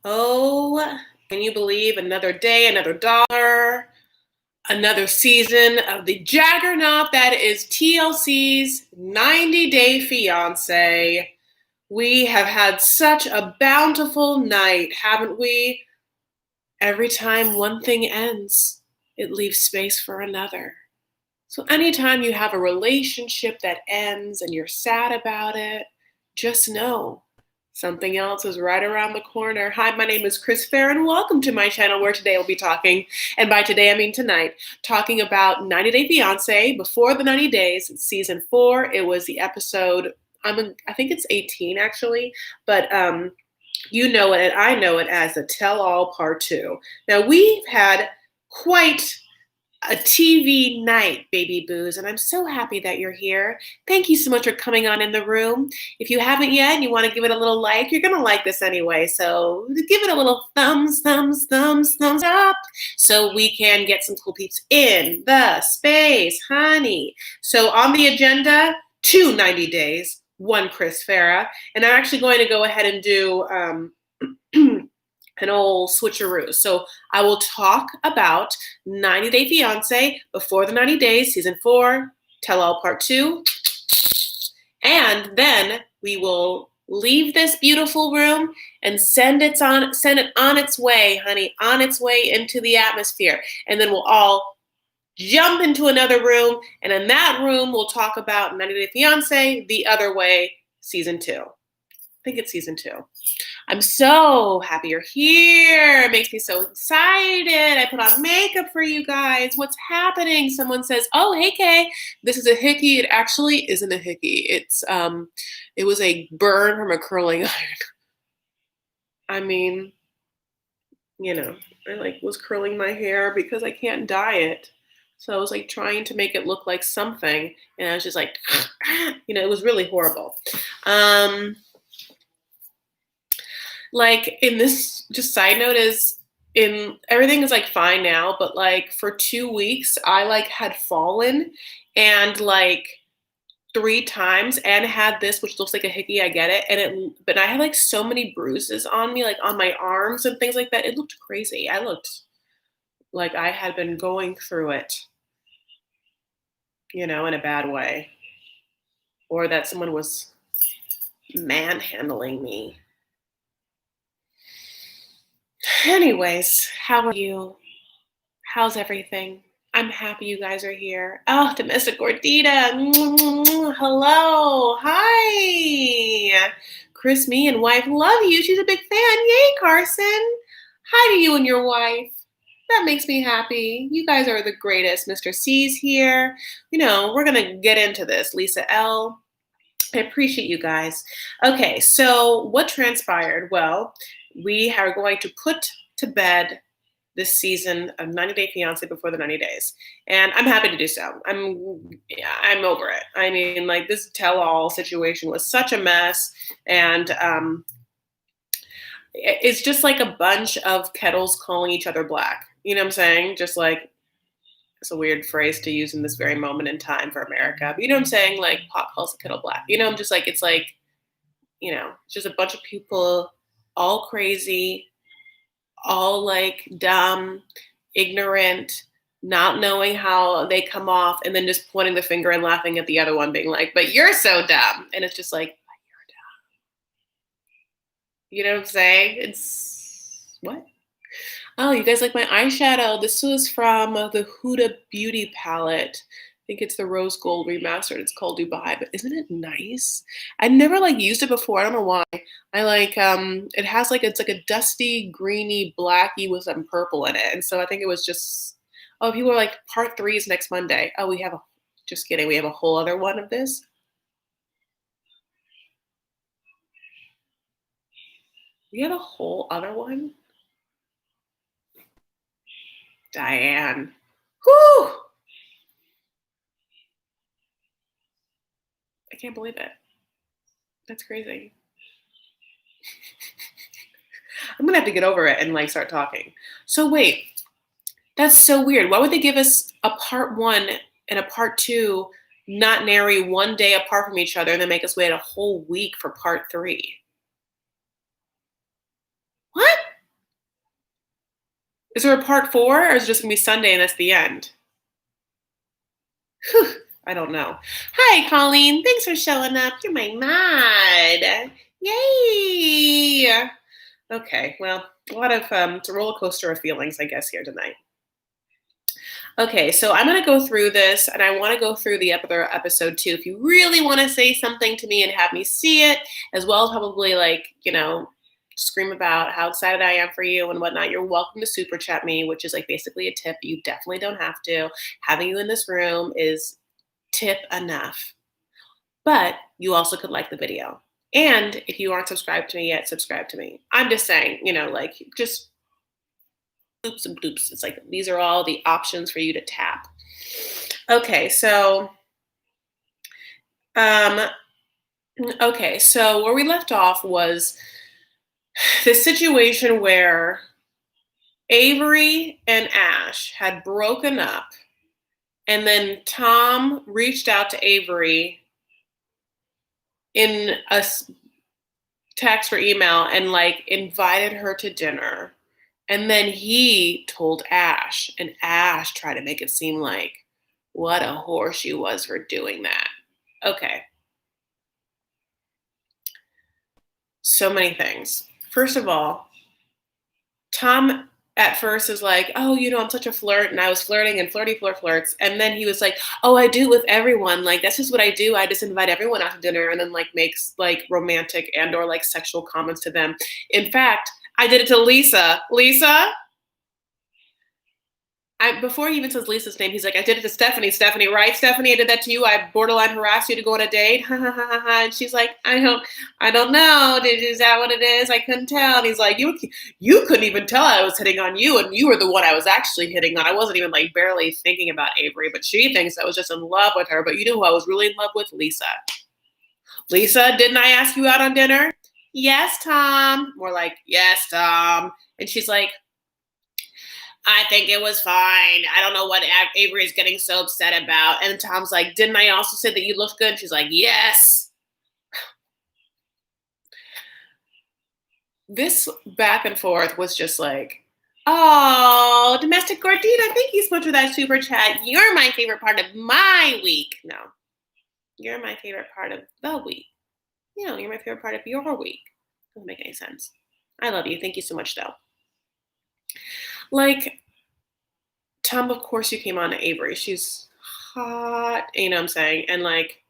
Oh, can you believe another day, another dollar, another season of the juggernaut that is TLC's 90 Day Fiance? We have had such a bountiful night, haven't we? Every time one thing ends, it leaves space for another. So, anytime you have a relationship that ends and you're sad about it, just know something else is right around the corner. Hi, my name is Chris Fair, and welcome to my channel where today we'll be talking, and by today I mean tonight, talking about 90 Day Fiance before the 90 days, season 4. It was the episode, I think it's 18 actually, but you know it and I know it as the Tell All Part 2. Now, we've had quite a TV night, baby boos, and I'm so happy that you're here. Thank you so much for coming on in the room. If you haven't yet and you want to give it a little like, you're going to like this anyway, so give it a little thumbs up so we can get some cool peeps in the space, honey. So on the agenda, 90 days, one Chris Farah, and I'm actually going to go ahead and do an old switcheroo. So I will talk about 90 Day Fiance before the 90 days, season 4, Tell All Part 2. And then we will leave this beautiful room and send it on its way, honey, on its way into the atmosphere. And then we'll all jump into another room. And in that room, we'll talk about 90 Day Fiance, The Other Way, season 2. I think it's season 2. I'm so happy you're here. It makes me so excited. I put on makeup for you guys. What's happening? Someone says, "Oh, hey Kay, this is a hickey." It actually isn't a hickey. It was a burn from a curling iron. I mean, I was curling my hair because I can't dye it. So I was trying to make it look like something, and I was just like, it was really horrible. In this, just side note is, everything is fine now, but for 2 weeks I had fallen and 3 times and had this, which looks like a hickey, I get it, but I had so many bruises on me, on my arms and things like that. It looked crazy. I looked like I had been going through it, in a bad way, or that someone was manhandling me. Anyways, how are you? How's everything? I'm happy you guys are here. Oh, Domestic Gordita. Hello. Hi. Chris, me and wife love you. She's a big fan. Yay, Carson. Hi to you and your wife. That makes me happy. You guys are the greatest. Mr. C's here. We're going to get into this. Lisa L. I appreciate you guys. Okay, so what transpired? Well, we are going to put to bed this season of 90 Day Fiance before the 90 days. And I'm happy to do so. I'm over it. I mean, this tell-all situation was such a mess. And it's just a bunch of kettles calling each other black. You know what I'm saying? Just it's a weird phrase to use in this very moment in time for America. But you know what I'm saying? Pot calls a kettle black. I'm just it's it's just a bunch of people all crazy, all dumb, ignorant, not knowing how they come off, and then just pointing the finger and laughing at the other one, being but you're so dumb. And it's just but you're dumb. You know what I'm saying? It's what? Oh, you guys like my eyeshadow? This was from the Huda Beauty palette. I think it's the Rose Gold Remastered. It's called Dubai, but isn't it nice? I never used it before. I don't know why. It has it's a dusty, greeny, blacky with some purple in it. And so I think it was just, oh, people are part 3 is next Monday. Oh, just kidding. We have a whole other one of this. We have a whole other one? Diane. Whew! I can't believe it. That's crazy. I'm gonna have to get over it and start talking. So wait, that's so weird. Why would they give us a part 1 and a part 2, not nary one day apart from each other, and then make us wait a whole week for part 3? What? Is there a part 4 or is it just gonna be Sunday and that's the end? Whew, I don't know. Hi, Colleen. Thanks for showing up. You're my mod. Yay! Okay, well, a lot of it's a roller coaster of feelings, I guess, here tonight. Okay, so I'm gonna go through this, and I want to go through the other episode too. If you really want to say something to me and have me see it, as well as probably like scream about how excited I am for you and whatnot, you're welcome to super chat me, which is like basically a tip. You definitely don't have to. Having you in this room is tip enough. But you also could like the video. And if you aren't subscribed to me yet, subscribe to me. I'm just saying, like just oops and doops. It's like these are all the options for you to tap. Okay, so where we left off was this situation where Avery and Ash had broken up, and then Tom reached out to Avery in a text or email and like invited her to dinner. And then he told Ash, and Ash tried to make it seem like what a whore she was for doing that. Okay. So many things. First of all, Tom at first is like, oh, I'm such a flirt, and I was flirting and flirts. And then he was like, oh, I do it with everyone. Like, that's just what I do. I just invite everyone out to dinner and then like makes like romantic and or like sexual comments to them. In fact, I did it to Lisa. Lisa? Before he even says Lisa's name, he's like, I did it to Stephanie. Stephanie, right? Stephanie, I did that to you. I borderline harassed you to go on a date. And she's like, I don't know. Is that what it is? I couldn't tell. And he's like, you couldn't even tell I was hitting on you, and you were the one I was actually hitting on. I wasn't even like barely thinking about Avery, but she thinks I was just in love with her. But you know who I was really in love with? Lisa. Lisa, didn't I ask you out on dinner? Yes, Tom. More like, yes, Tom. And she's like, I think it was fine. I don't know what Avery is getting so upset about. And Tom's like, didn't I also say that you looked good? And she's like, yes. This back and forth was just like, oh, domestic Gordita, thank you so much for that super chat. You're my favorite part of my week. No, you're my favorite part of the week. You're my favorite part of your week. Doesn't make any sense. I love you. Thank you so much, though. Like, Tom, of course you came on to Avery. She's hot, you know what I'm saying? And like,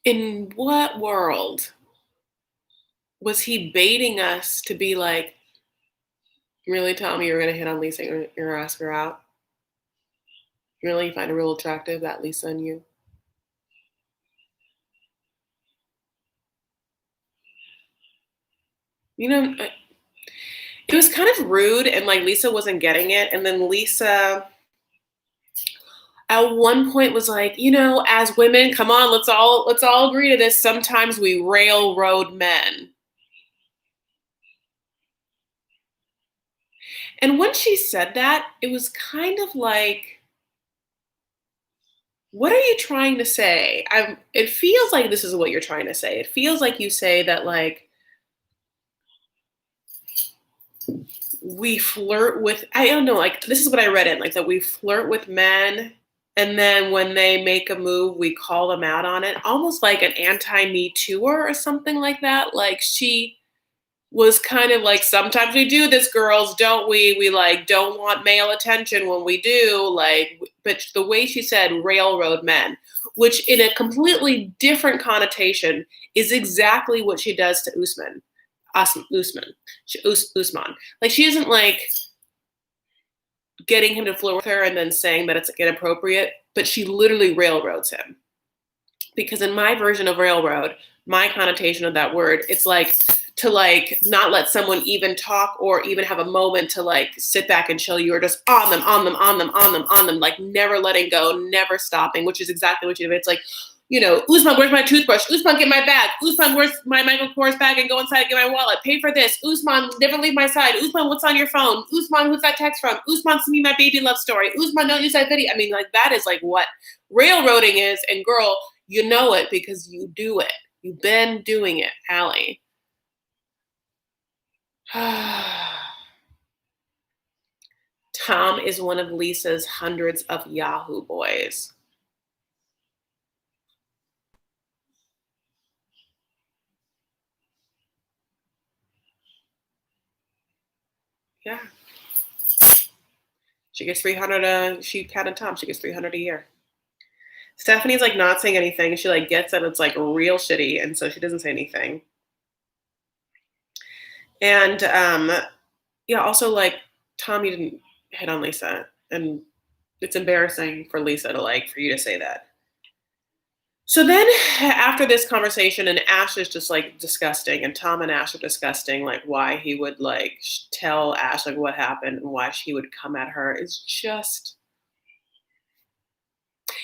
in what world was he baiting us to be like, really, Tom, you're going to hit on Lisa, you're going to ask her out? You really find it real attractive, that Lisa and you? It was kind of rude, and like Lisa wasn't getting it. And then Lisa at one point was like, as women, come on, let's all agree to this. Sometimes we railroad men. And when she said that, it was kind of like, what are you trying to say? It feels like this is what you're trying to say. It feels like you say that like, we flirt with, I don't know, like this is what I read in, like that we flirt with men, and then when they make a move, we call them out on it, almost like an anti-Me Tooer or something like that. Like she was kind of like, sometimes we do this, girls, don't we? We like don't want male attention when we do, like, but the way she said railroad men, which in a completely different connotation is exactly what she does to Usman. Usman. Like she isn't like getting him to flirt with her and then saying that it's inappropriate, but she literally railroads him. Because in my version of railroad, my connotation of that word, it's like to like not let someone even talk or even have a moment to like sit back and chill. You're just on them, like never letting go, never stopping, which is exactly what you do. It's like, Usman, where's my toothbrush? Usman, get my bag. Usman, where's my Michael Kors bag and go inside and get my wallet. Pay for this. Usman, never leave my side. Usman, what's on your phone? Usman, who's that text from? Usman, send me my baby love story. Usman, don't use that video. I mean, like that is like what railroading is. And girl, you know it because you do it. You've been doing it, Allie. Tom is one of Lisa's hundreds of Yahoo boys. Yeah. She gets 300 she counted Tom, she gets 300 a year. Stephanie's like not saying anything. She like gets it. It's like real shitty, and so she doesn't say anything. And yeah, also like Tom, you didn't hit on Lisa, and it's embarrassing for Lisa to like for you to say that. So then after this conversation, and Ash is just like disgusting, and Tom and Ash are disgusting, like why he would like tell Ash like what happened and why she would come at her is just.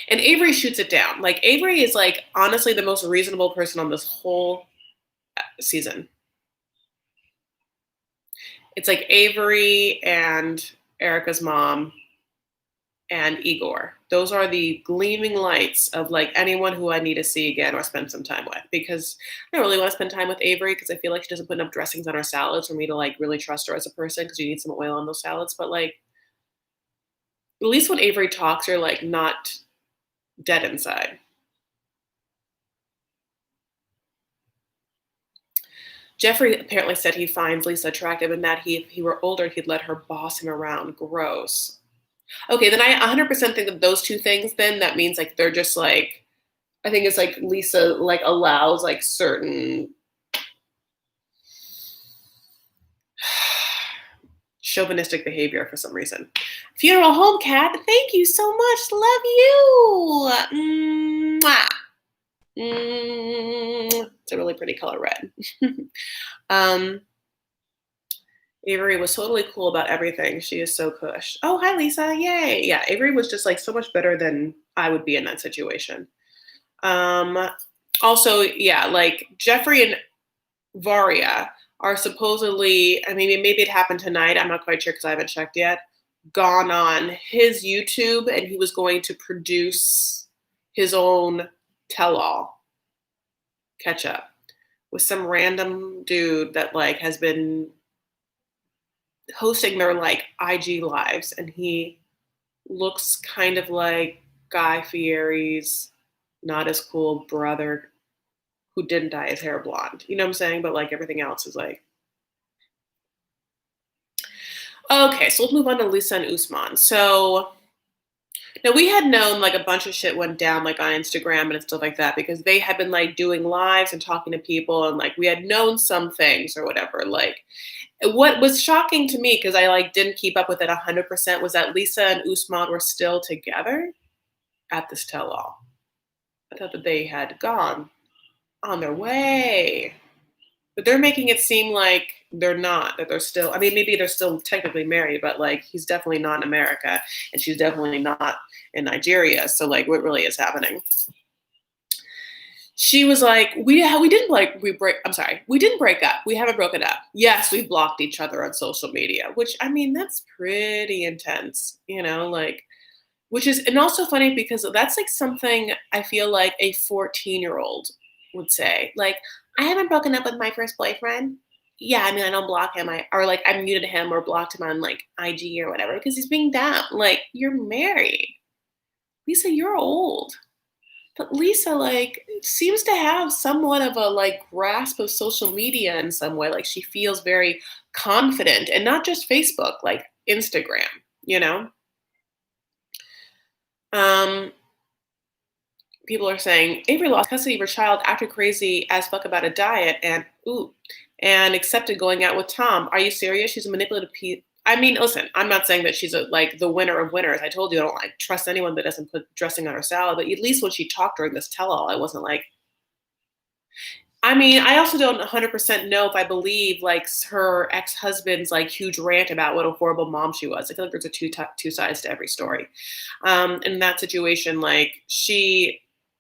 And Avery shoots it down. Like Avery is like honestly the most reasonable person on this whole season. It's like Avery and Erica's mom and Igor. Those are the gleaming lights of like anyone who I need to see again or spend some time with, because I don't really want to spend time with Avery because I feel like she doesn't put enough dressings on her salads for me to like really trust her as a person, because you need some oil on those salads. But like at least when Avery talks, you're like not dead inside. Jeffrey apparently said he finds Lisa attractive and that if he were older, he'd let her boss him around. Gross. Okay, then I 100% think of those two things. Then that means like they're just like, I think it's like Lisa like allows like certain chauvinistic behavior for some reason. Funeral home cat, thank you so much. Love you. Mwah. It's a really pretty color red. Avery was totally cool about everything. She is so cush. Oh, hi, Lisa. Yay. Yeah, Avery was just like so much better than I would be in that situation. Also, yeah, like Jeffrey and Varia are supposedly, I mean, maybe it happened tonight. I'm not quite sure because I haven't checked yet. Gone on his YouTube and he was going to produce his own tell all catch up with some random dude that like has been hosting their like IG lives, and he looks kind of like Guy Fieri's not as cool brother who didn't dye his hair blonde. You know what I'm saying? But like everything else is like. Okay, so let's move on to Lisa and Usman. So now we had known like a bunch of shit went down like on Instagram and stuff like that because they had been like doing lives and talking to people, and like we had known some things or whatever. Like what was shocking to me, because I like didn't keep up with it 100%, was that Lisa and Usman were still together at this tell-all. I thought that they had gone on their way, but they're making it seem like they're not, that they're still, I mean, maybe they're still technically married, but like he's definitely not in America and she's definitely not in Nigeria. So like what really is happening? She was like, we didn't break up. We haven't broken up. Yes, we blocked each other on social media, which I mean, that's pretty intense, you know, like, which is, and also funny because that's like something I feel like a 14-year-old would say. Like, I haven't broken up with my first boyfriend. Yeah, I mean, I don't block him. Or like I muted him or blocked him on like IG or whatever because he's being dumb. Like, you're married. Lisa, you're old. But Lisa, like, seems to have somewhat of a like grasp of social media in some way. Like, she feels very confident, and not just Facebook, like Instagram. You know. People are saying Avery lost custody of her child, acted crazy as fuck about a diet, and accepted going out with Tom. Are you serious? She's a manipulative piece. I mean, listen, I'm not saying that she's like the winner of winners. I told you I don't like trust anyone that doesn't put dressing on her salad. But at least when she talked during this tell-all, I wasn't like. I mean, I also don't 100% know if I believe like her ex-husband's like huge rant about what a horrible mom she was. I feel like there's two sides to every story. In that situation, like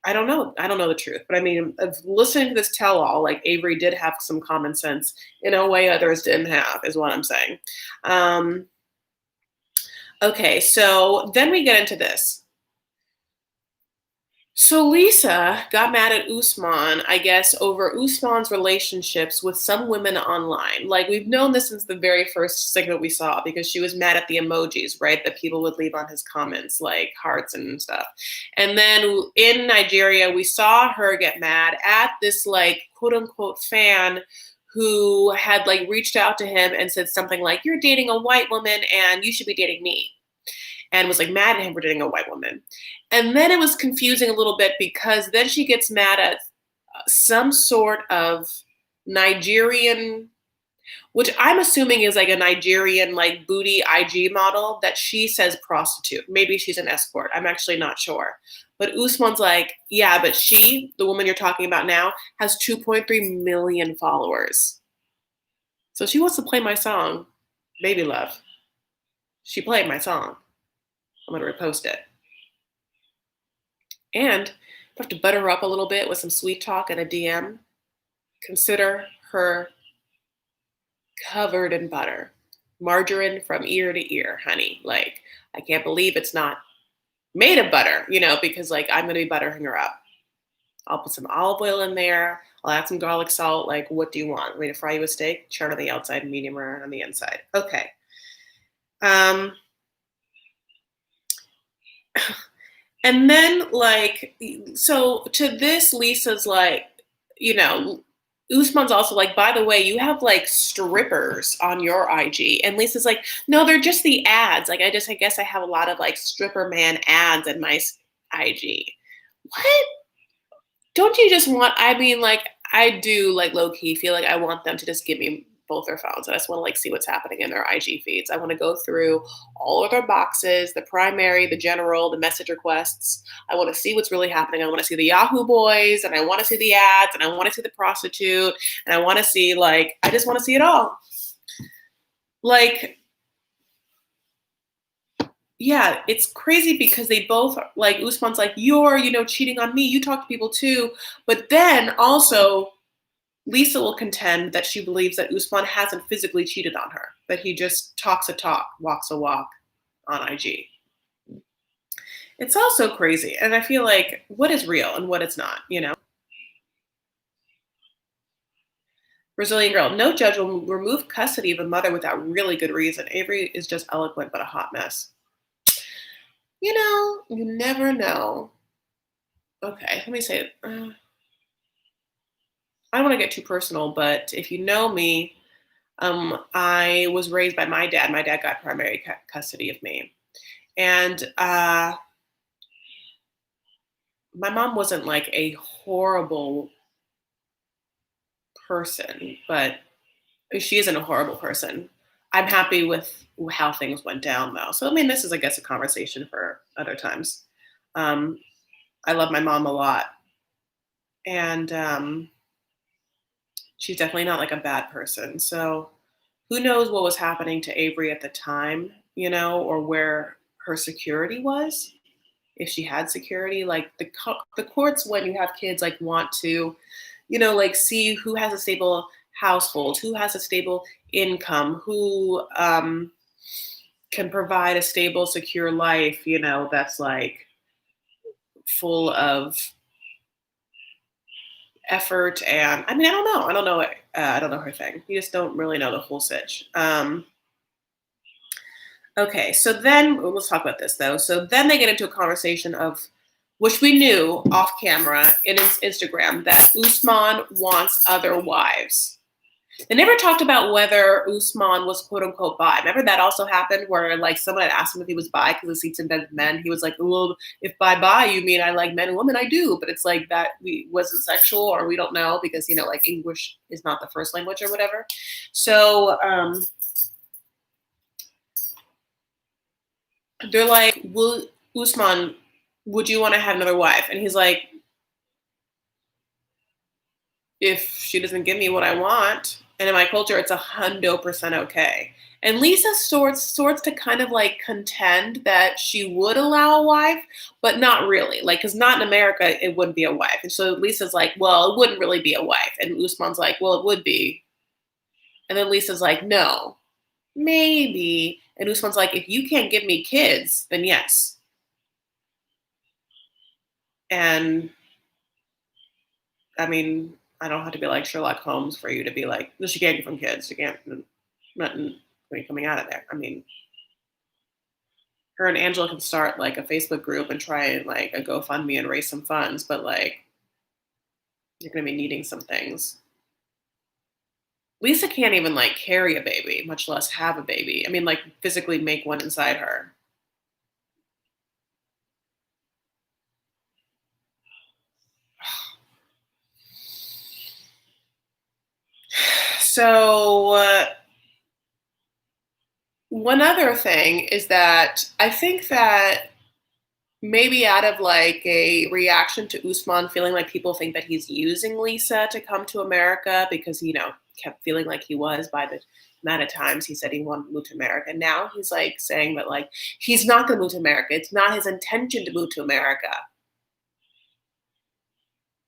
I don't know. I don't know the truth, but I mean, of listening to this tell-all, like Avery did have some common sense in a way others didn't have, is what I'm saying. Okay, so then we get into this. So Lisa got mad at Usman, I guess, over Usman's relationships with some women online. Like we've known this since the very first segment we saw because she was mad at the emojis, right? That people would leave on his comments, like hearts and stuff. And then in Nigeria, we saw her get mad at this like quote unquote fan who had like reached out to him and said something like, "You're dating a white woman and you should be dating me." And was like mad at him for dating a white woman. And then it was confusing a little bit because then she gets mad at some sort of Nigerian, which I'm assuming is like a Nigerian like booty IG model that she says prostitute. Maybe she's an escort. I'm actually not sure. But Usman's like, yeah, but she, the woman you're talking about now, has 2.3 million followers. So she wants to play my song, Baby Love. She played my song. I'm going to repost it. And if I have to butter her up a little bit with some sweet talk and a DM, consider her covered in butter. Margarine from ear to ear, honey. Like, I can't believe it's not made of butter, because like I'm going to be buttering her up. I'll put some olive oil in there. I'll add some garlic salt. Like, what do you want? Want me to fry you a steak? Charred on the outside, medium rare on the inside. Okay. And then, like, so to this, Lisa's like, Usman's also like, by the way, you have like strippers on your IG. And Lisa's like, no, they're just the ads. Like, I guess I have a lot of like stripper man ads in my IG. What? Don't you just want, I mean, like, I do like low key feel like I want them to just give me both their phones. I just want to like see what's happening in their IG feeds. I want to go through all of their boxes, the primary, the general, the message requests. I want to see what's really happening. I want to see the Yahoo boys and I want to see the ads and I want to see the prostitute and I want to see like, I just want to see it all. Like, yeah, it's crazy because they both like Usman's like, you're, cheating on me. You talk to people too. But then also Lisa will contend that she believes that Usman hasn't physically cheated on her, that he just talks a talk, walks a walk on IG. It's also crazy. And I feel like what is real and what is not? Brazilian girl, no judge will remove custody of a mother without really good reason. Avery is just eloquent, but a hot mess. You never know. Okay, let me say it. I don't want to get too personal, but if you know me, I was raised by my dad. My dad got primary custody of me. And my mom wasn't like a horrible person, but she isn't a horrible person. I'm happy with how things went down, though. So, I mean, this is, I guess, a conversation for other times. Um, I love my mom a lot. And she's definitely not like a bad person. So, who knows what was happening to Avery at the time, or where her security was, if she had security. Like the courts, when you have kids, like want to, like see who has a stable household, who has a stable income, who can provide a stable, secure life, that's like full of effort. And I mean, I don't know. I don't know her thing. You just don't really know the whole sitch. Okay, so then let's talk about this though. So then they get into a conversation of, which we knew off camera in Instagram, that Usman wants other wives. They never talked about whether Usman was quote unquote bi. Remember that also happened where like someone had asked him if he was bi because he sleeps in bed with men. He was like, well, if bi you mean I like men and women, I do. But it's like that we wasn't sexual or we don't know because, like English is not the first language or whatever. So they're like, well, Usman, would you want to have another wife? And he's like, if she doesn't give me what I want, and in my culture, it's 100% okay. And Lisa sorts to kind of like contend that she would allow a wife, but not really. Like, because not in America, it wouldn't be a wife. And so Lisa's like, well, it wouldn't really be a wife. And Usman's like, well, it would be. And then Lisa's like, no, maybe. And Usman's like, if you can't give me kids, then yes. And I mean, I don't have to be like Sherlock Holmes for you to be like, no, she can't get from kids. She can't, nothing coming out of there. I mean, her and Angela can start like a Facebook group and try and like a GoFundMe and raise some funds, but like, you're going to be needing some things. Lisa can't even like carry a baby, much less have a baby. I mean, like physically make one inside her. So, one other thing is that I think that maybe out of like a reaction to Usman feeling like people think that he's using Lisa to come to America because, kept feeling like he was by the amount of times he said he wanted to move to America. Now he's like saying that like he's not going to move to America. It's not his intention to move to America.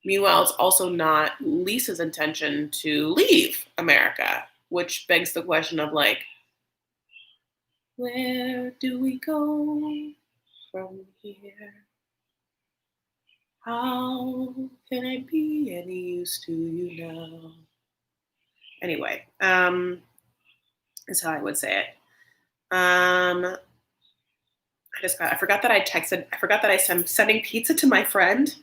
Meanwhile, it's also not Lisa's intention to leave America, which begs the question of like, where do we go from here? How can I be any use to you now? Anyway, is how I would say it. I forgot that I forgot that I'm sending pizza to my friend.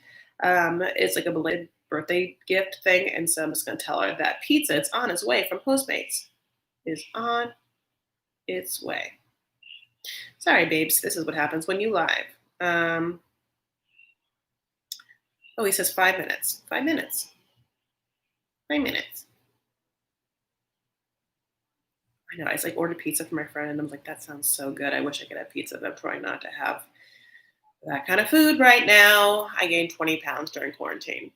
It's like a belated birthday gift thing. And so I'm just going to tell her that pizza is on its way from Postmates. Is on its way. Sorry, babes. This is what happens when you live. Oh, he says 5 minutes. 5 minutes. 5 minutes. I know. I just like ordered pizza for my friend, and I'm like, that sounds so good. I wish I could have pizza, but I'm trying not to have that kind of food right now. I gained 20 pounds during quarantine.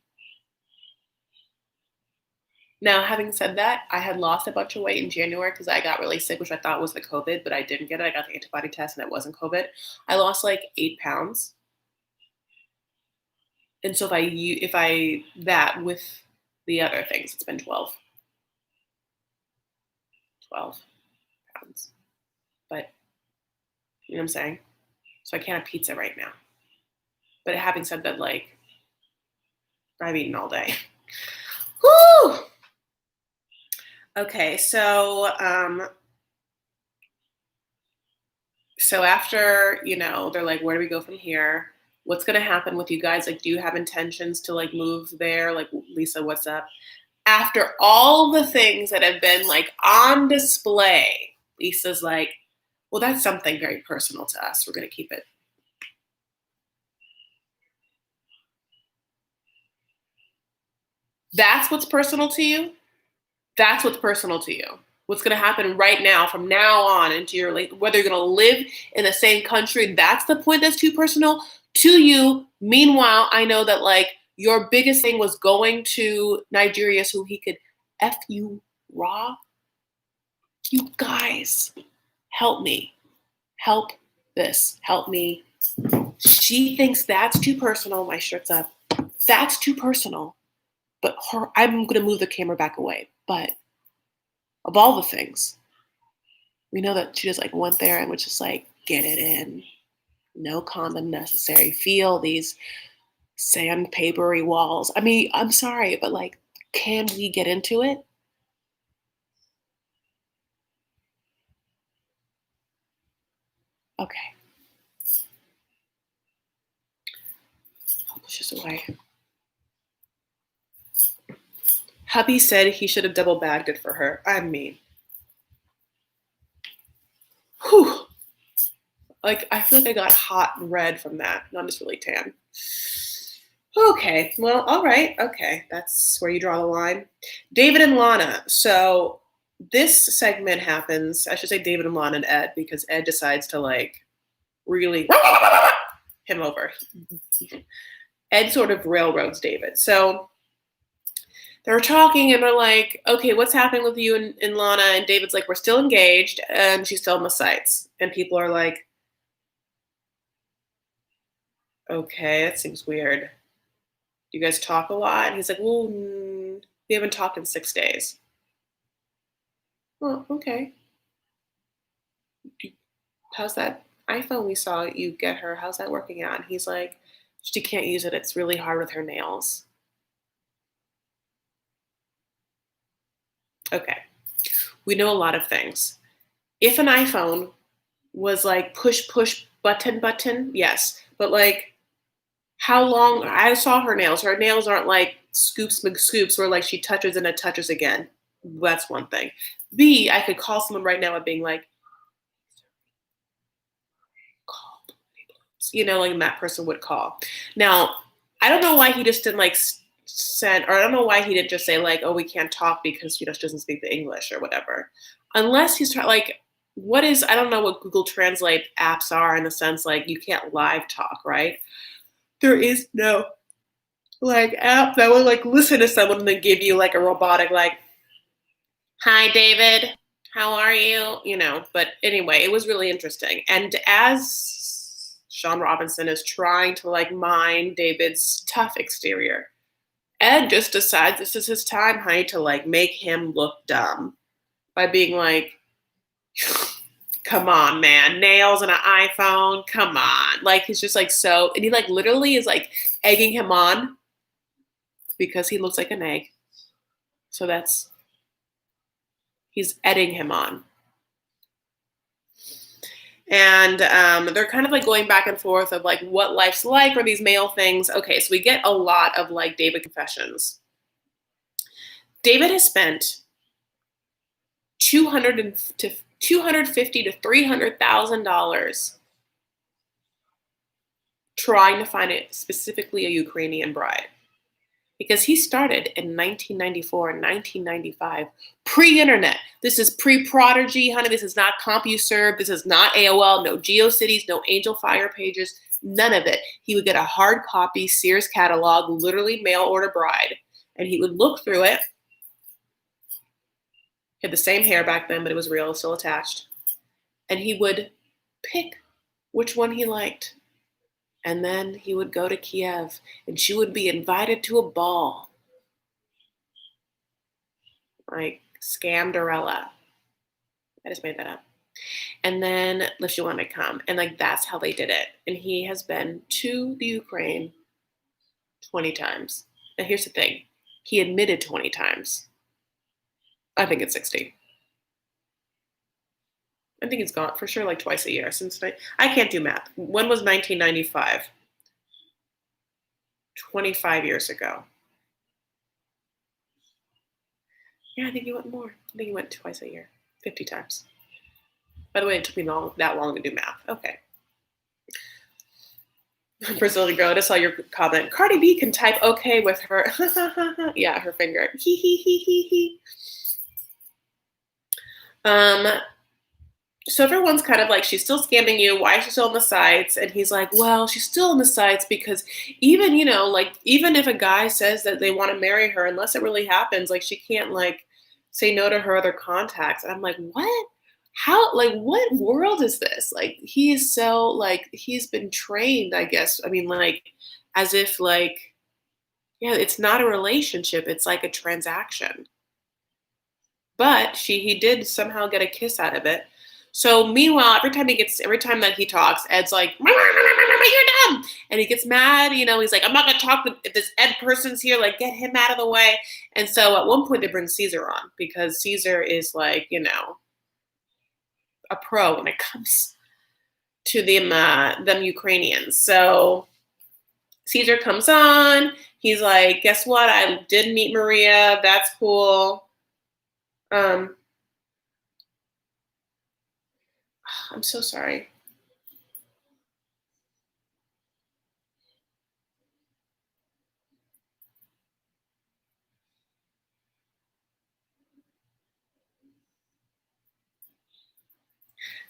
Now, having said that, I had lost a bunch of weight in January because I got really sick, which I thought was the COVID, but I didn't get it. I got the antibody test, and it wasn't COVID. I lost like 8 pounds, and so if I that with the other things, it's been 12 pounds. But you know what I'm saying? So I can't have pizza right now. But having said that, like I've eaten all day. Woo! Okay, so after, they're like, where do we go from here? What's going to happen with you guys? Like, do you have intentions to like move there? Like, Lisa, what's up? After all the things that have been like on display, Lisa's like, well, that's something very personal to us. We're going to keep it. That's what's personal to you? That's what's personal to you. What's going to happen right now, from now on into your whether you're going to live in the same country, that's the point that's too personal to you. Meanwhile, I know that like your biggest thing was going to Nigeria so he could F you raw. You guys, help me. Help this. Help me. She thinks that's too personal. My shirt's up. That's too personal. But I'm going to move the camera back away. But of all the things, we know that she just like went there and was just like, get it in. No condom necessary. Feel these sandpapery walls. I mean, I'm sorry, but like, can we get into it? Okay. I'll push this away. Hubby said he should have double bagged it for her. I mean, whew. Like, I feel like I got hot and red from that. No, I'm just really tan. Okay, well, all right. Okay, that's where you draw the line. David and Lana. So this segment happens, I should say David and Lana and Ed, because Ed decides to like really him over. Ed sort of railroads David. So they're talking and they're like, okay, what's happening with you and Lana? And David's like, we're still engaged and she's still on the sites. And people are like, okay, that seems weird. You guys talk a lot? And he's like, well, we haven't talked in 6 days. Oh, okay. How's that iPhone we saw you get her? How's that working out? And he's like, She can't use it. It's really hard with her nails. Okay. We know a lot of things. If an iPhone was like push, button, yes. But like, how long? I saw her nails. Her nails aren't like scoops McScoops where like she touches and it touches again. That's one thing. B, I could call someone right now and being like, call, like that person would call. Now, I don't know why he just didn't like send, or I don't know why he didn't just say like, oh, we can't talk because she doesn't speak the English or whatever. Unless he's trying like, what is, I don't know what Google Translate apps are in the sense like you can't live talk, right? There is no like app that would like listen to someone and then give you like a robotic like, hi David, how are you? But anyway, it was really interesting. And as Sean Robinson is trying to like mine David's tough exterior, Ed just decides this is his time, honey, to like make him look dumb by being like, come on, man, nails and an iPhone, come on. Like he's just like so, and he like literally is like egging him on because he looks like an egg. So he's egging him on. And they're kind of like going back and forth of like what life's like or these male things. Okay, so we get a lot of like David confessions. David has spent $250,000 to $300,000 trying to find it specifically a Ukrainian bride. Because he started in 1994 and 1995, pre-internet. This is pre-Prodigy, honey. This is not CompuServe. This is not AOL. No GeoCities, no Angel Fire pages, none of it. He would get a hard copy Sears catalog, literally mail order bride, and he would look through it. He had the same hair back then, but it was real, still attached. And he would pick which one he liked. And then he would go to Kiev, and she would be invited to a ball. Like Scamderella. I just made that up. And then if she wanted to come. And like that's how they did it. And he has been to the Ukraine 20 times. Now here's the thing. He admitted 20 times. I think it's 60. I think it's gone for sure like twice a year since I can't do math. When was 1995? 25 years ago. Yeah, I think he went more. I think he went twice a year, 50 times. By the way, it took me that long to do math. Okay. Brazilian girl, I just saw your comment. Cardi B can type okay with her. Yeah, her finger. So everyone's kind of like, she's still scamming you. Why is she still on the sites? And he's like, well, she's still on the sites because even, even if a guy says that they want to marry her, unless it really happens, like she can't like say no to her other contacts. And I'm like, what? How, like, what world is this? Like, he is so like, he's been trained, I guess. I mean, like, as if like, yeah, it's not a relationship. It's like a transaction. But he did somehow get a kiss out of it. So meanwhile, every time that he talks, Ed's like, you're dumb. And he gets mad, he's like, I'm not gonna talk if this Ed person's here, like get him out of the way. And so at one point they bring Caesar on because Caesar is like, a pro when it comes to them Ukrainians. So Caesar comes on, he's like, guess what? I did meet Maria, that's cool. I'm so sorry.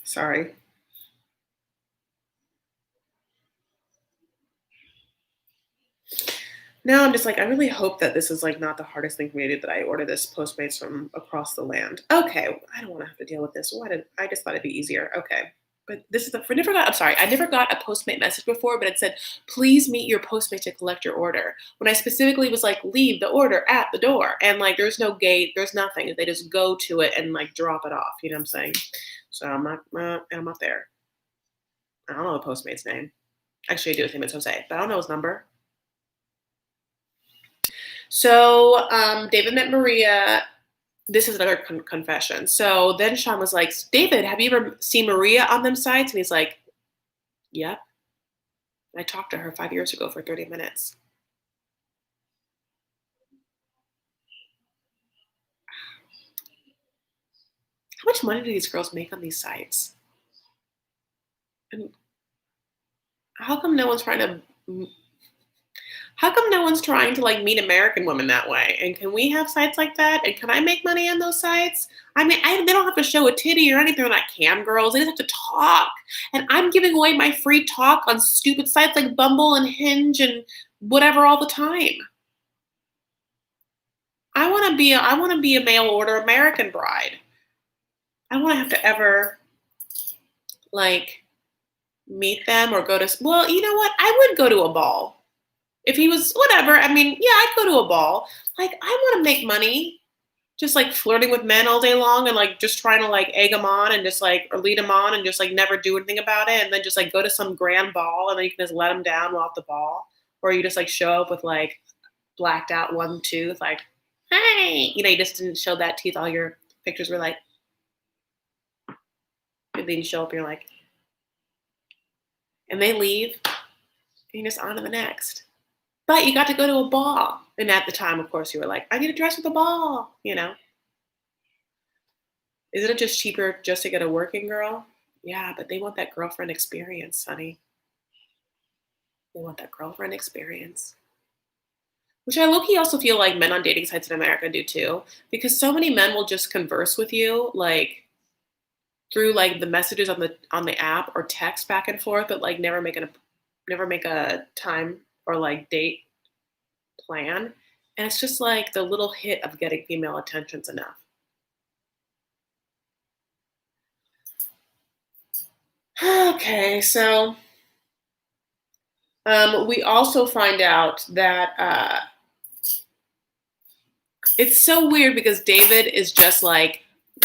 Sorry. Now I'm just like, I really hope that this is like not the hardest thing for me to do, that I order this Postmates from across the land. Okay, I don't want to have to deal with this. I just thought it'd be easier. Okay. But this is I never got a Postmate message before, but it said, please meet your Postmate to collect your order. When I specifically was like, leave the order at the door. And like, there's no gate, there's nothing. They just go to it and like drop it off. You know what I'm saying? So I'm not there. I don't know the Postmate's name. Actually, I do with him, it's Jose, but I don't know his number. So David met Maria. This is another confession. So then Sean was like, David, have you ever seen Maria on them sites? And he's like, yep. I talked to her 5 years ago for 30 minutes. How much money do these girls make on these sites? And how come no one's trying to like meet American women that way? And can we have sites like that? And can I make money on those sites? I mean, they don't have to show a titty or anything. They're not cam girls. They just have to talk. And I'm giving away my free talk on stupid sites like Bumble and Hinge and whatever all the time. I want to be a mail order American bride. I want to have to ever like meet them or go to. Well, you know what? I would go to a ball. If he was whatever, I mean, yeah, I'd go to a ball. Like, I want to make money just like flirting with men all day long and like just trying to like egg them on and just like, or lead them on and just like never do anything about it. And then just like go to some grand ball and then you can just let them down while at the ball. Or you just like show up with like blacked out one tooth, like, hey, you know, you just didn't show that teeth. All your pictures were like, and then you show up, you're like, and they leave and you're just on to the next. But you got to go to a ball. And at the time, of course, you were like, I need a dress for the ball, you know? Isn't it just cheaper just to get a working girl? Yeah, but they want that girlfriend experience, honey. They want that girlfriend experience. Which I low-key also feel like men on dating sites in America do too. Because so many men will just converse with you, like, through like the messages on the app or text back and forth, but like never make a time or like date plan. And it's just like the little hit of getting female attention's enough. Okay, so we also find out that it's so weird because David is just like,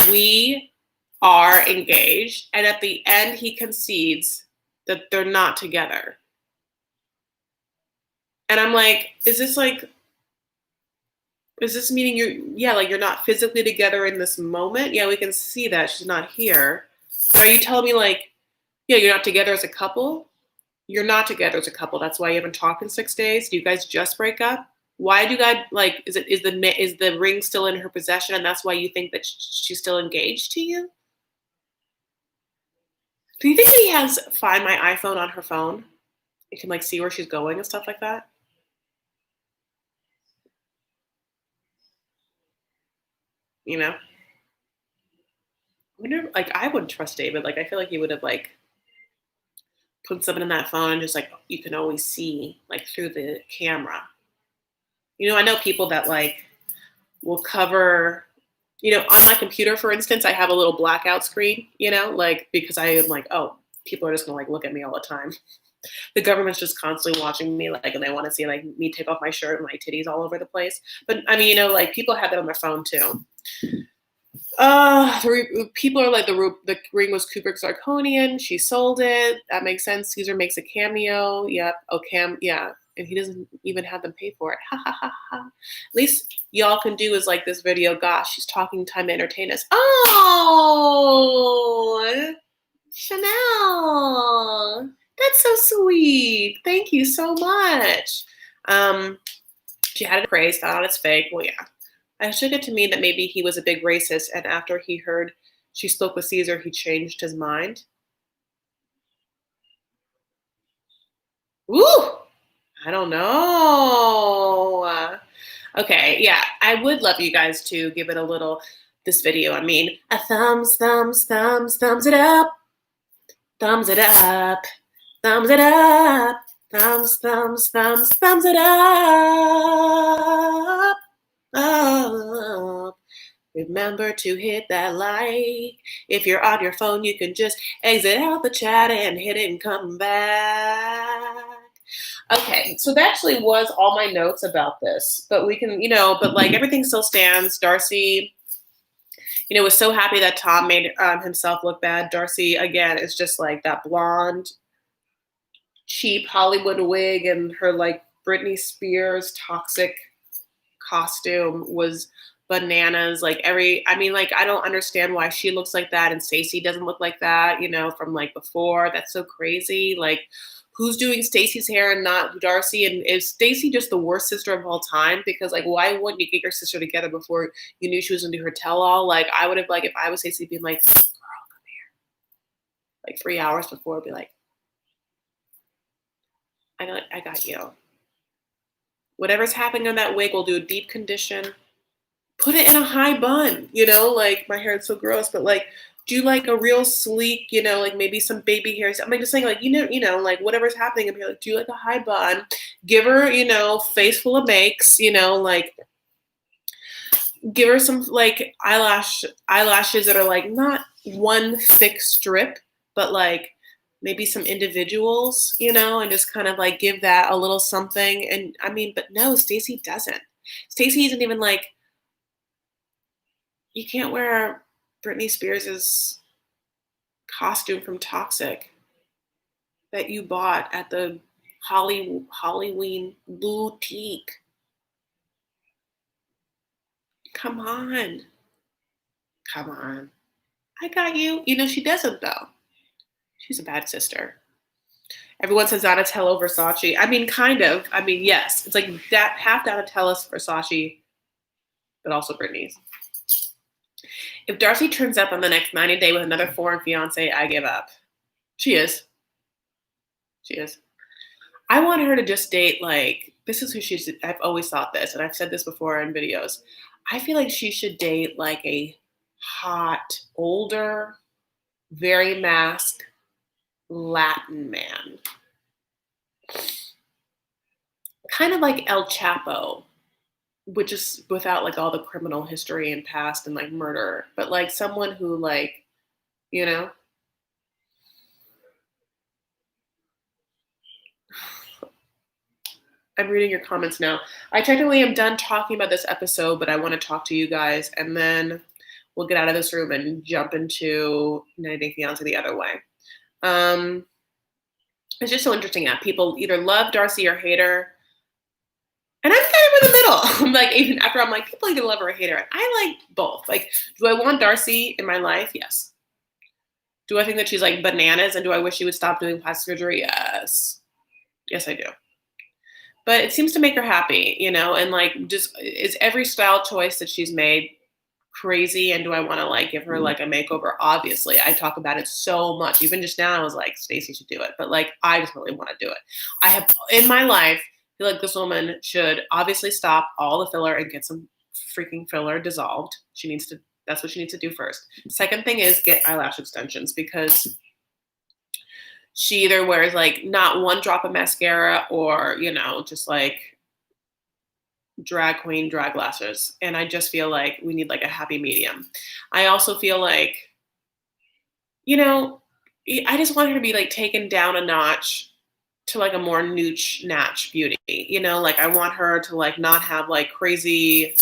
we are engaged. And at the end, he concedes that they're not together. And I'm like, is this meaning you're not physically together in this moment? Yeah, we can see that she's not here. But are you telling me like, yeah, you're not together as a couple? You're not together as a couple. That's why you haven't talked in 6 days. Do you guys just break up? Why do you guys like? Is the ring still in her possession, and that's why you think that she's still engaged to you? Do you think he has Find My iPhone on her phone? You can like see where she's going and stuff like that. You know, I wonder. Like, I wouldn't trust David. Like, I feel like he would have like put something in that phone and just like you can always see like through the camera. You know, I know people that like will cover, you know, on my computer, for instance, I have a little blackout screen, you know, like because I am like, oh, people are just gonna like look at me all the time. The government's just constantly watching me, like, and they want to see like me take off my shirt and my titties all over the place. But I mean, you know, like people have that on their phone too. People are like the ring was Kubrick's Zirconian. She sold it. That makes sense. Caesar makes a cameo. Yep. Oh, yeah. And he doesn't even have them pay for it. Ha ha ha ha. At least y'all can do is like this video. Gosh, she's talking time to entertain us. Oh, Chanel. That's so sweet. Thank you so much. She had it praised, found out it's fake. Well, yeah. I took it to mean that maybe he was a big racist, and after he heard she spoke with Caesar, he changed his mind. Ooh, I don't know. Okay, yeah, I would love you guys to give it a little, this video, I mean, a thumbs it up, thumbs it up, thumbs it up, thumbs it up. Up. Remember to hit that like. If you're on your phone, you can just exit out the chat and hit it and come back. Okay, so that actually was all my notes about this. But we can, you know, but like everything still stands. Darcy, you know, was so happy that Tom made himself look bad. Darcy, again, is just like that blonde cheap Hollywood wig and her like Britney Spears toxic costume was bananas. Like I mean, like I don't understand why she looks like that and Stacey doesn't look like that, you know, from like before. That's so crazy. Like, who's doing Stacey's hair and not Darcy? And is Stacey just the worst sister of all time? Because like, why wouldn't you get your sister together before you knew she was gonna do her tell-all? Like, I would have like if I was Stacey, been like, girl, come here, like 3 hours before, be like, I got you. Whatever's happening on that wig, we'll do a deep condition. Put it in a high bun, you know, like my hair is so gross, but like do like a real sleek, you know, like maybe some baby hairs. I'm like just saying, like, you know, like whatever's happening up here, like do like a high bun, give her, you know, face full of makes, you know, like give her some like eyelashes that are like not one thick strip, but like maybe some individuals, you know, and just kind of like give that a little something. And I mean, but no, Stacey doesn't. Stacey isn't even like, you can't wear Britney Spears's costume from Toxic that you bought at the Halloween boutique. Come on. Come on. I got you. You know, she doesn't, though. She's a bad sister. Everyone says Donatello Versace. I mean, kind of. I mean, yes. It's like that half Donatello's Versace, but also Britney's. If Darcy turns up on the next 90 day with another foreign fiance, I give up. She is. She is. I want her to just date, like, this is who she's, I've always thought this, and I've said this before in videos. I feel like she should date like a hot, older, very masked Latin man. Kind of like El Chapo, which is without like all the criminal history and past and like murder, but like someone who like, you know, I'm reading your comments now. I technically am done talking about this episode, but I want to talk to you guys and then we'll get out of this room and jump into 90 Day Fiance the other way. It's just so interesting that people either love Darcy or hate her. And I'm kind of in the middle. I'm like, even after I'm like, people either love her or hate her. I like both. Like, do I want Darcy in my life? Yes. Do I think that she's like bananas and do I wish she would stop doing plastic surgery? Yes. Yes, I do. But it seems to make her happy, you know, and like just is every style choice that she's made crazy and do I want to like give her like a makeover? Obviously, I talk about it so much. Even just now I was like, Stacey should do it, but like I just really want to do it. I have in my life feel like this woman should obviously stop all the filler and get some freaking filler dissolved. She needs to, that's what she needs to do first. Second thing is get eyelash extensions because she either wears like not one drop of mascara or, you know, just like drag queen drag lashes. And I just feel like we need like a happy medium. I also feel like, you know, I just want her to be like taken down a notch to like a more nooch natch beauty. You know, like I want her to like not have like crazy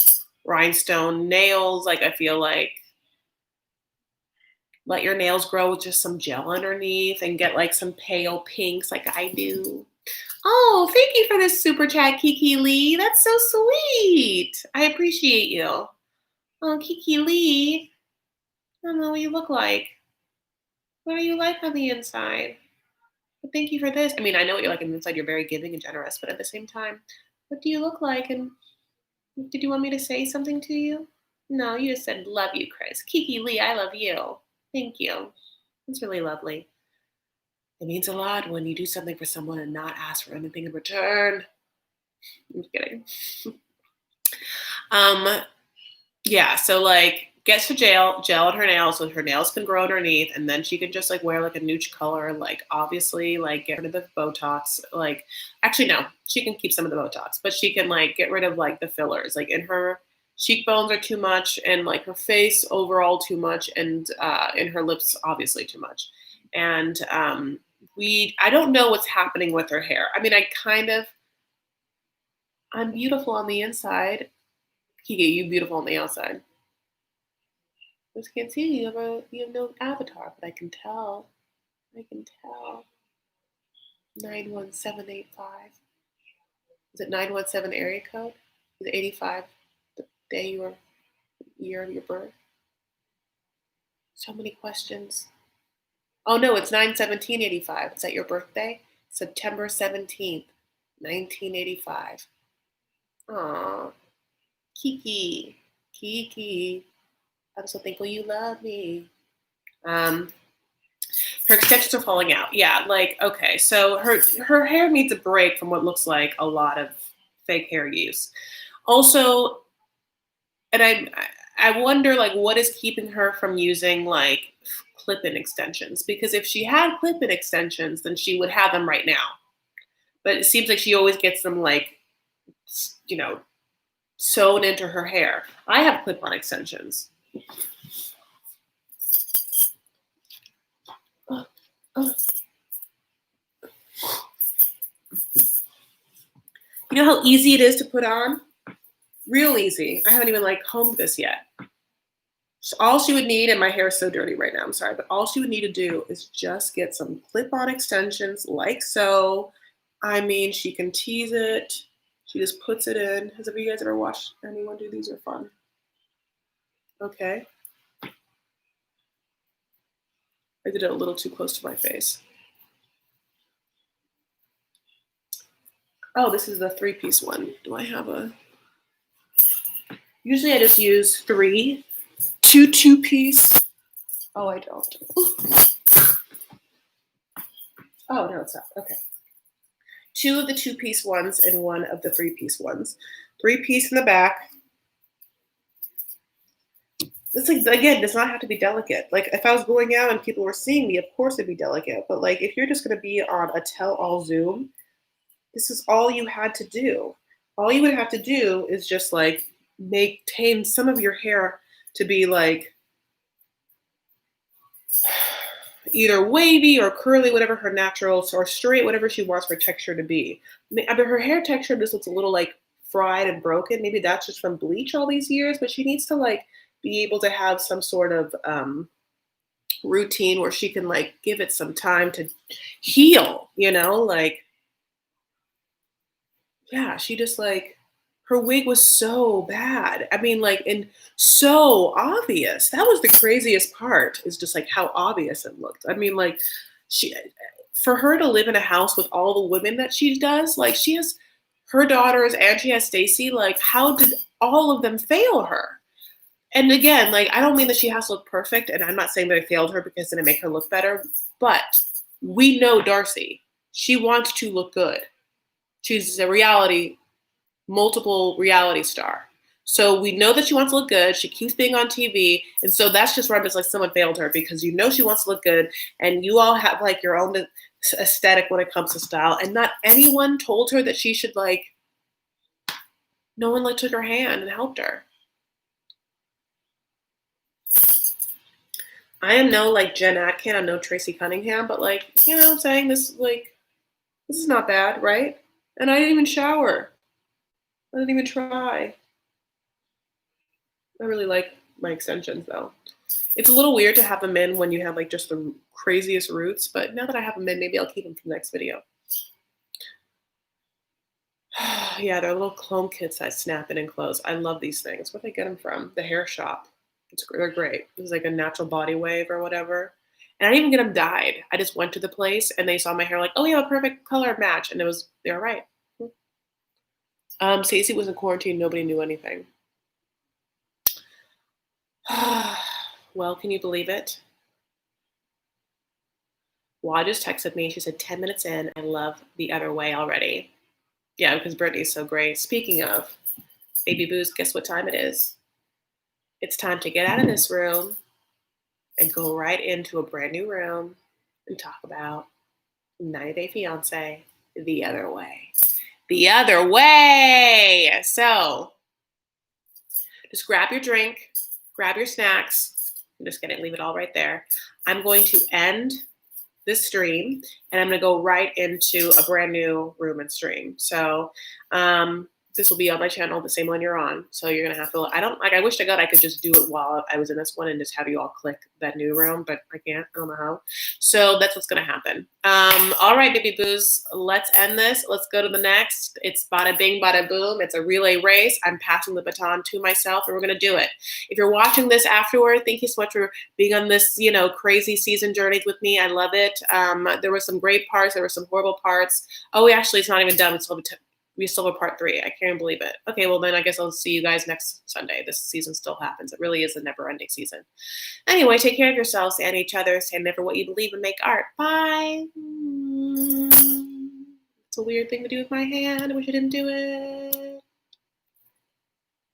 rhinestone nails. Like I feel like let your nails grow with just some gel underneath and get like some pale pinks like I do. Oh, thank you for this super chat, Kiki Lee. That's so sweet. I appreciate you. Oh, Kiki Lee. I don't know what you look like. What are you like on the inside? But thank you for this. I mean, I know what you're like on the inside. You're very giving and generous, but at the same time, what do you look like? And did you want me to say something to you? No, you just said, love you, Chris. Kiki Lee, I love you. Thank you. It's really lovely. It means a lot when you do something for someone and not ask for anything in return. I'm just kidding. Yeah, so like gets to gel on her nails so her nails can grow underneath and then she can just like wear like a nooch color, like obviously like get rid of the Botox. Like actually no, she can keep some of the Botox, but she can like get rid of like the fillers. Like in her cheekbones are too much and like her face overall too much and in her lips obviously too much. And I don't know what's happening with her hair. I mean, I'm beautiful on the inside. Kiki, you beautiful on the outside. I just can't see you. You have no avatar, but I can tell. I can tell. 91785. Is it 917 area code? Is it 85 the day your year of your birth? So many questions. Oh no, it's 9/17/85. Is that your birthday? September 17th, 1985. Aw, Kiki, Kiki. I'm so thankful you love me. Her extensions are falling out. Yeah, like okay, so her hair needs a break from what looks like a lot of fake hair use. Also, and I wonder like what is keeping her from using like clip-in extensions, because if she had clip-in extensions then she would have them right now. But it seems like she always gets them like you know sewn into her hair. I have clip-on extensions. You know how easy it is to put on? Real easy. I haven't even like combed this yet. So all she would need, and my hair is so dirty right now, I'm sorry, but all she would need to do is just get some clip-on extensions like so. I mean, she can tease it. She just puts it in. Has you guys ever watched anyone do these? Are fun. Okay. I did it a little too close to my face. Oh, this is the 3-piece one. Do I have a... Usually I just use 2 2-piece. Oh, I don't. Oh, no, it's not. Okay. 2 of the 2-piece ones and 1 of the 3-piece ones. 3-piece in the back. This, like, again, does not have to be delicate. Like, if I was going out and people were seeing me, of course it'd be delicate. But, like, if you're just going to be on a tell-all Zoom, this is all you had to do. All you would have to do is just, like, maintain some of your hair to be, like, either wavy or curly, whatever her natural, or straight, whatever she wants her texture to be. I mean, her hair texture just looks a little, like, fried and broken. Maybe that's just from bleach all these years, but she needs to, like, be able to have some sort of routine where she can like give it some time to heal, like, yeah, she just like, her wig was so bad. I mean, like, and so obvious. That was the craziest part, is just like how obvious it looked. I mean, like, for her to live in a house with all the women that she does, like, she has her daughters and she has Stacy, like, how did all of them fail her? And again, like, I don't mean that she has to look perfect, and I'm not saying that I failed her because it didn't make her look better, but we know Darcy. She wants to look good. She's a multiple reality star. So we know that she wants to look good. She keeps being on TV. And so that's just where I'm just like, someone failed her, because you know she wants to look good, and you all have like your own aesthetic when it comes to style. And not anyone told her that she should like, no one like took her hand and helped her. I am no like Jen Atkin, I'm no Tracy Cunningham, but like, you know what I'm saying? This is not bad, right? And I didn't even shower. I didn't even try. I really like my extensions though. It's a little weird to have them in when you have like just the craziest roots, but now that I have them in, maybe I'll keep them for the next video. Yeah, they're little clone kits that snap in and close. I love these things. Where'd I get them from? The hair shop. They're great. It was like a natural body wave or whatever. And I didn't even get them dyed. I just went to the place and they saw my hair like, oh, you have a perfect color match. And they were right. Stacey was in quarantine. Nobody knew anything. Well, can you believe it? Wad just texted me. She said 10 minutes in. I love The Other Way already. Yeah, because Brittany's so great. Speaking of baby boos, guess what time it is? It's time to get out of this room and go right into a brand new room and talk about 90 Day Fiance, The Other Way. The Other Way! So, just grab your drink, grab your snacks. I'm just going to leave it all right there. I'm going to end this stream and I'm going to go right into a brand new room and stream. So, this will be on my channel, the same one you're on. So you're gonna have to. I wish to God I could just do it while I was in this one and just have you all click that new room, but I can't. I don't know how. So that's what's gonna happen. All right, baby boos, let's end this. Let's go to the next. It's bada bing, bada boom. It's a relay race. I'm passing the baton to myself, and we're gonna do it. If you're watching this afterward, thank you so much for being on this, crazy season journey with me. I love it. There were some great parts. There were some horrible parts. Oh, actually, it's not even done. We still have part 3. I can't believe it. Okay, well then I guess I'll see you guys next Sunday. This season still happens. It really is a never-ending season. Anyway, take care of yourselves and each other. Stand up for what you believe and make art. Bye. It's a weird thing to do with my hand. I wish I didn't do it.